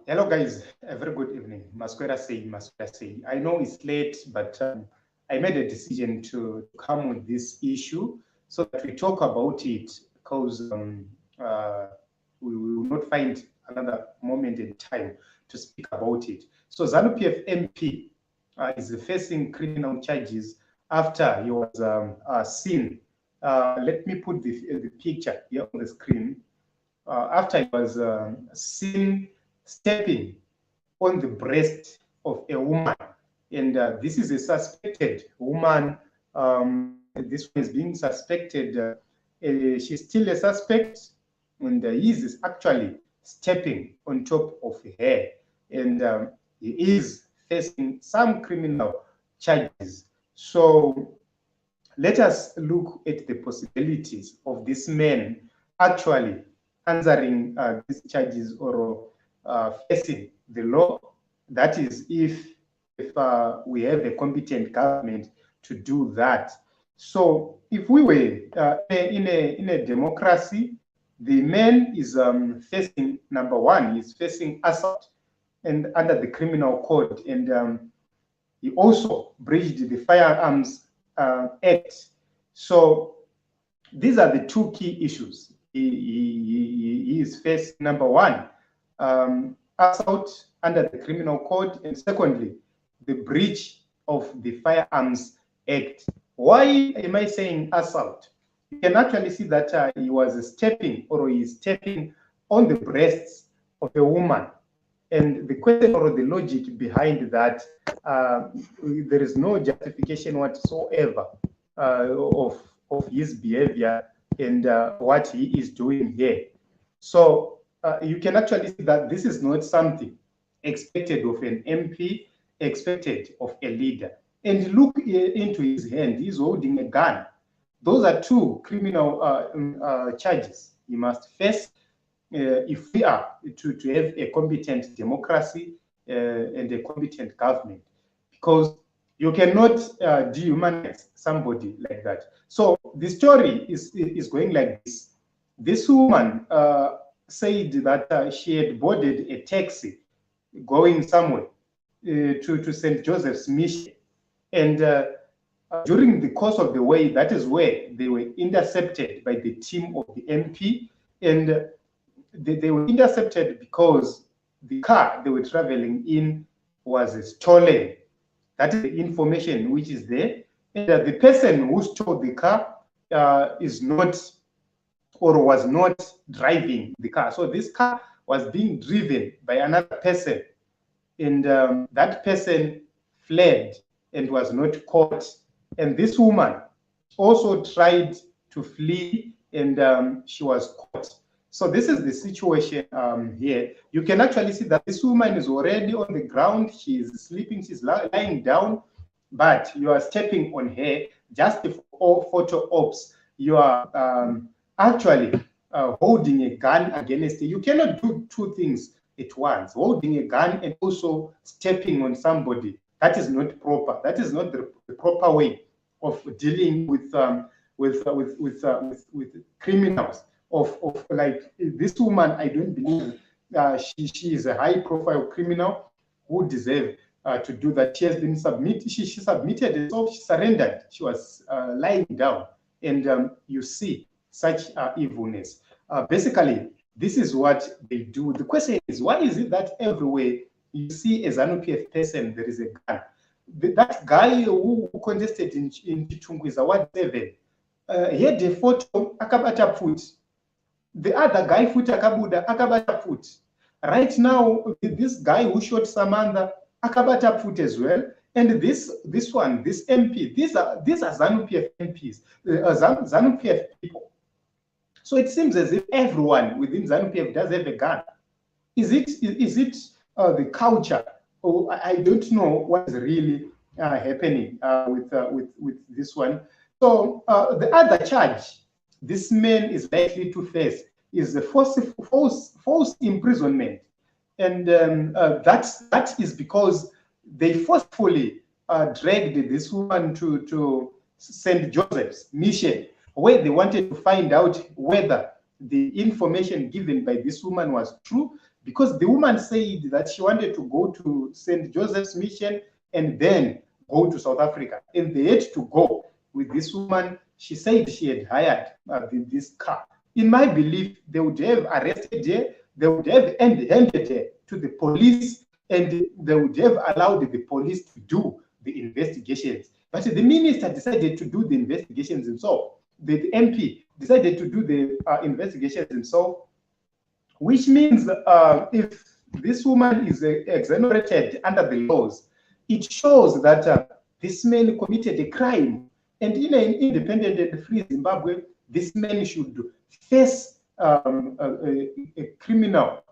Hello, guys. A very good evening. Masquera say, Masquera say. I know it's late, but I made a decision to come with this issue so that we talk about it because we will not find another moment in time to speak about it. So ZANU-PF MP is facing criminal charges after he was seen. Let me put the picture here on the screen. After he was seen stepping on the breast of a woman. And this is a suspected woman. This one is being suspected. She's still a suspect, and he is actually stepping on top of her. And he is facing some criminal charges. So let us look at the possibilities of this man actually answering these charges or facing the law. That is, if we have a competent government to do that. So, if we were in a democracy, the man is facing, number one, he's facing assault and under the criminal code, and he also breached the Firearms Act. So, these are the two key issues he is facing. Number one, assault under the criminal code, and secondly, the breach of the Firearms Act. Why am I saying assault? You can actually see that he was stepping, or he is stepping on the breasts of a woman. And the question or the logic behind that, there is no justification whatsoever of his behavior and what he is doing here. So you can actually see that this is not something expected of an MP, expected of a leader. And look into his hand, he's holding a gun. Those are two criminal charges he must face if we are to have a competent democracy and a competent government, because you cannot dehumanize somebody like that. So the story is going like this. This woman said that she had boarded a taxi going somewhere to St. Joseph's Mission. And during the course of the way, that is where they were intercepted by the team of the MP. And they were intercepted because the car they were traveling in was stolen. That is the information which is there. And the person who stole the car is not, or was not, driving the car. So this car was being driven by another person. And that person fled and was not caught. And this woman also tried to flee, and she was caught. So this is the situation here. You can actually see that this woman is already on the ground. She is sleeping. She's lying down, but you are stepping on her just for photo ops. You are actually holding a gun against her. You cannot do two things at once, holding a gun and also stepping on somebody. That is not proper. That is not the proper way of dealing with criminals. Of like this woman, I don't believe she is a high-profile criminal who deserves to do that. She has been submitted. She submitted herself. She surrendered. She was lying down, and you see such evilness. Basically, this is what they do. The question is, why is it that everywhere you see a ZANU-PF person, there is a gun? That guy who contested in Chitungwiza Ward 7, he had a photo, akabata foot. The other guy, foot akabuda, akabata foot. Right now, this guy who shot Samantha, akabata foot as well. And this one, this MP, these are ZANU-PF MPs, ZANU-PF people. So it seems as if everyone within ZANU-PF does have a gun. Is it the culture? Or I don't know what is really happening with this one. So the other charge this man is likely to face is the false imprisonment, and that is because they forcefully dragged this woman to St. Joseph's Mission, where they wanted to find out whether the information given by this woman was true. because the woman said that she wanted to go to St. Joseph's Mission and then go to South Africa. And they had to go with this woman. She said she had hired this car. In my belief, they would have arrested her, they would have handed her to the police, and they would have allowed the police to do the investigations. But the minister decided to do the investigations himself. The MP decided to do the investigations himself, which means if this woman is exonerated under the laws, it shows that this man committed a crime. And in an independent and free Zimbabwe, this man should face a criminal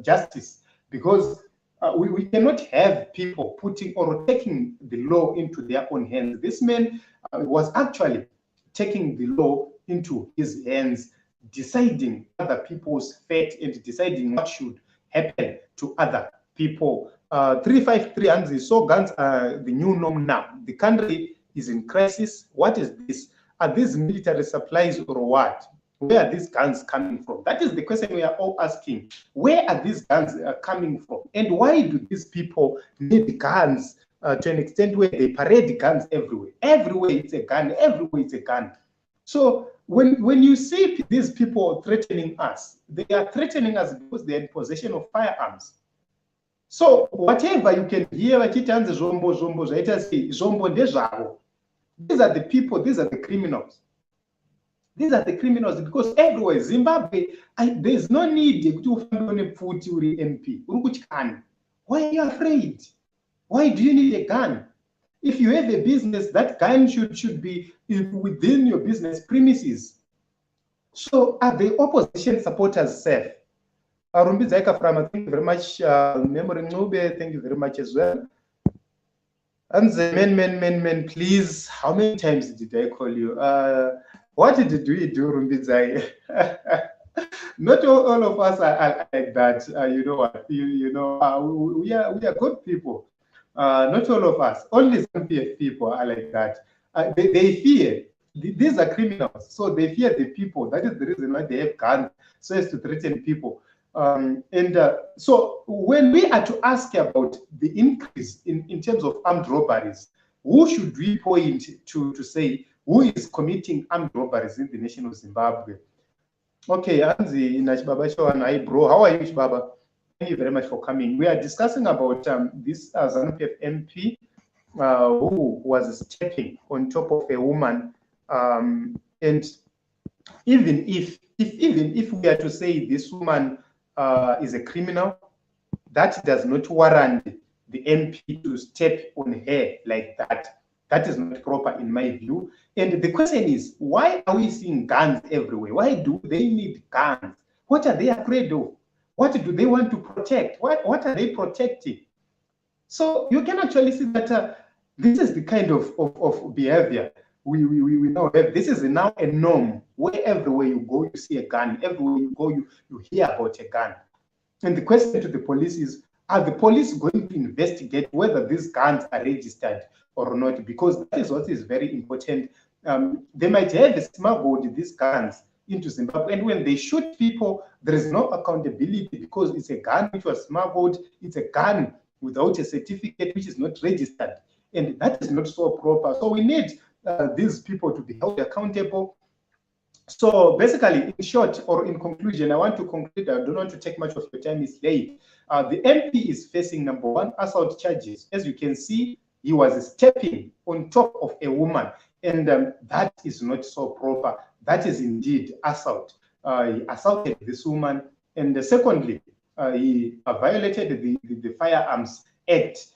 justice, because we cannot have people putting or taking the law into their own hands. This man was actually taking the law into his hands, deciding other people's fate and deciding what should happen to other people. 353 Anzi, so guns are the new norm now. The country is in crisis. What is this? Are these military supplies or what? Where are these guns coming from? That is the question we are all asking. Where are these guns coming from? And why do these people need guns to an extent where they parade guns everywhere? Everywhere it's a gun, everywhere it's a gun. So when you see these people threatening us, they are threatening us because they are in possession of firearms. So whatever you can hear, these are the people, these are the criminals. These are the criminals, because everywhere, Zimbabwe, there's no need to find a MP. Why are you afraid? Why do you need a gun? If you have a business, that gun should be within your business premises. So are the opposition supporters safe? Rumbi Zaika from, thank you very much. Memory Nube, thank you very much as well. And the men, please, how many times did I call you? What did we do, Rumbizai? Not all of us are like that. You know what? We are good people. Not all of us. Only some people are like that. They fear. These are criminals, so they fear the people. That is the reason why they have guns, so as to threaten people. So when we are to ask about the increase in terms of armed robberies, who should we point to say who is committing armed robberies in the nation of Zimbabwe? Okay, Anzi Nachibaba Shawan, hi bro, how are you, Chibaba? Thank you very much for coming. We are discussing about this ZANU-PF MP who was stepping on top of a woman, and even if we are to say this woman is a criminal, that does not warrant the MP to step on her like that. That is not proper in my view. And the question is, why are we seeing guns everywhere? Why do they need guns? What are they afraid of? What do they want to protect? What are they protecting? So you can actually see that this is the kind of behavior we now have. This is now a norm where everywhere you go, you see a gun. Everywhere you go, you hear about a gun. And the question to the police is, are the police going to investigate whether these guns are registered or not? Because that is what is very important. They might have smuggled these guns into Zimbabwe, and when they shoot people, there is no accountability because it's a gun which was smuggled, it's a gun without a certificate which is not registered, and that is not so proper. So we need these people to be held accountable. So basically, in short, or in conclusion, I want to conclude. I don't want to take much of your time, it's late. The MP is facing #1 assault charges. As you can see, he was stepping on top of a woman, and that is not so proper. That is indeed assault. He assaulted this woman, and secondly, he violated the Firearms Act.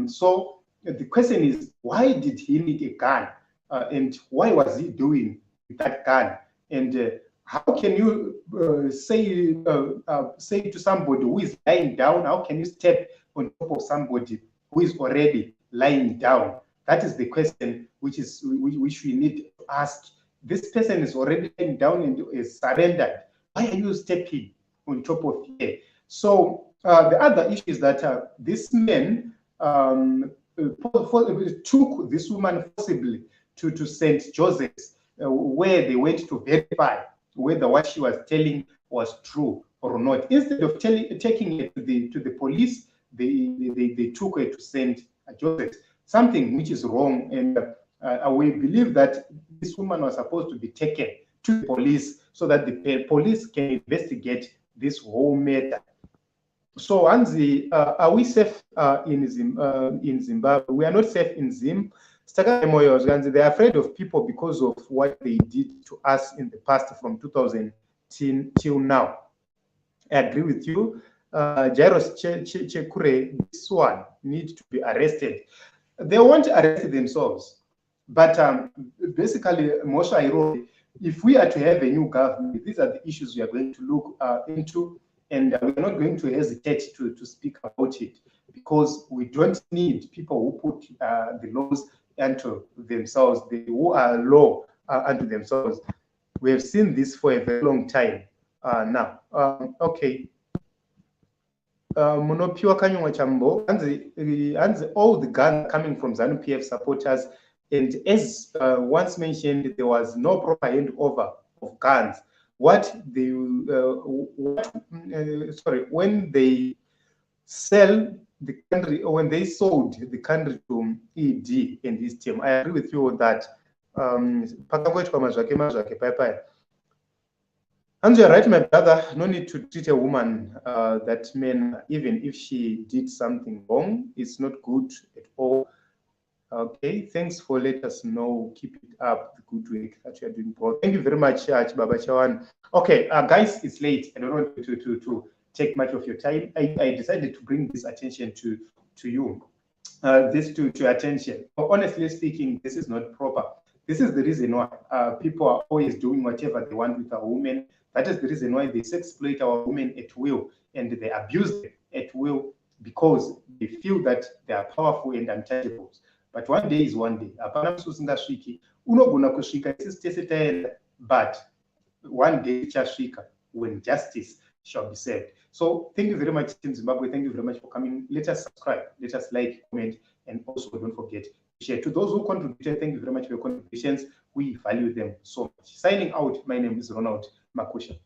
So the question is, why did he need a gun, and why was he doing with that gun? And how can you say to somebody who is lying down? How can you step on top of somebody who is already lying down? That is the question which we need to ask. This person is already lying down and is surrendered. Why are you stepping on top of here? So the other issue is that this man took this woman forcibly to St. Joseph's, where they went to verify whether what she was telling was true or not. Instead of taking it to the police, they took her to St. Joseph, something which is wrong. And we believe that this woman was supposed to be taken to the police so that the police can investigate this whole matter. So, Anzi, are we safe in Zimbabwe? We are not safe in Zim. They are afraid of people because of what they did to us in the past from 2010 till now. I agree with you. Jairus Chekure, this one needs to be arrested. They won't arrest themselves. But basically, Mosha, if we are to have a new government, these are the issues we are going to look into, and we're not going to hesitate to speak about it, because we don't need people who put the laws unto themselves, who are law unto themselves. We have seen this for a very long time now. Okay. Monopiwa Kanywa Chambo, and all the guns coming from ZANU-PF supporters. And as once mentioned, there was no proper handover of guns. When they sell the country, or when they sold the country to ED and his team, I agree with you on that. And you're right, my brother, no need to treat a woman that man, even if she did something wrong, it's not good at all. Okay, thanks for letting us know. Keep it up, the good work that you are doing, bro. Thank you very much, Baba Chawan. Okay, guys, it's late. I don't want to take much of your time. I decided to bring this attention to you, to your attention. Honestly speaking, this is not proper. This is the reason why people are always doing whatever they want with our women. That is the reason why they exploit our women at will, and they abuse them at will, because they feel that they are powerful and untouchables. But one day is one day. But one day when justice shall be served. So thank you very much, Team Zimbabwe. Thank you very much for coming. Let us subscribe, let us like, comment, and also don't forget to share. To those who contributed, thank you very much for your contributions. We value them so much. Signing out, my name is Ronald Makusha.